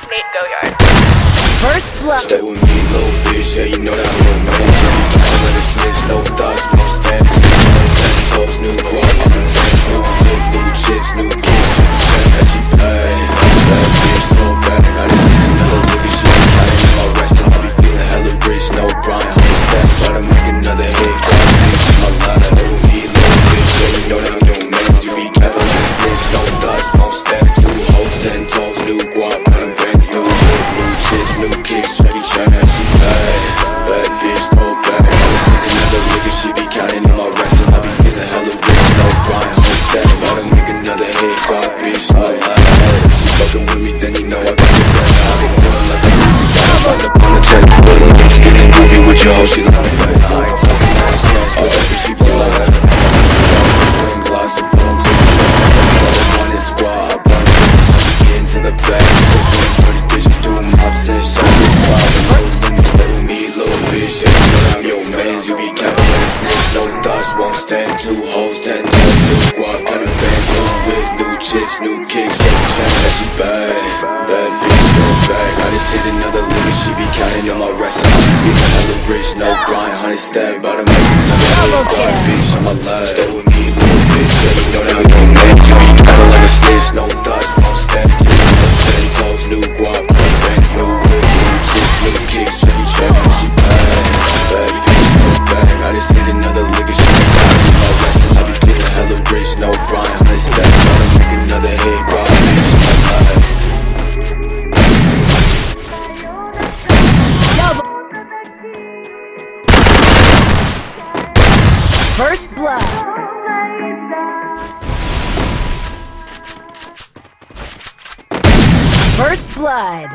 Nate, go yard. First blood. Stay with me, little bitch, yeah, you know that I'm romantic. Can't let it snitch, no thoughts, no stamps. Ten toes, new guap, new bands, new whip, new chips, new kicks. Check that she pay. Bad bitch, no bag. I just need another look at shit. Counting in my rest, and I be feeling hella rich. No grind, on the step, about to make another hit. God, bitch, my life. Stay with me, little bitch, yeah, you know that I'm doing man. You be careful, let it snitch, no thoughts, no stamp. Two hoes, 10 toes, new guap, new bands, new whip, new chips, new kicks. Check that she pay. Bad bitch, no bag. I just need another look at she be counting in my rest, and I be feeling hella rich. No grind, on the step, about to make another hit. God, bitch, my life. If she fucking with me, then you know I got the best. I be feeling like a music guy. Run up on the check, feeling like she getting goofy with your hoe. She like it, but I ain't talking ass cash, but that bitch she be like it. Twin glass and phone, on his squad. Run get into the back, still getting pretty dishes, doing mob sex, shot this wild. No limits, stay with me, little bitch. Yeah, you know that I'm your mans. You be capping like a snitch, no thoughts, won't stand. Two hoes, 10 toes, new guap, kind of bands, new whip, new chips, new kicks. Check that she bad. Bad bitch, no bag. I just hit another limit, she be counting on my rest. I be feeling hella rich, no grind, 100 stack, about to make another hit. God, bitch, on my life. Stay with me, little bitch. Yeah, you know that I'm your man. You be capping like a snitch, no thoughts, won't stand. Two hoes, 10 toes, new guap, new bands, new whip, new chips, new kicks. Check that she bad. Bad bitch, no bag. I just hit another lick of shit. Counting on my rest, and I be feeling hella rich, no grind, 100 stack, about to make another hit. God, bitch, on my life. First blood. First blood.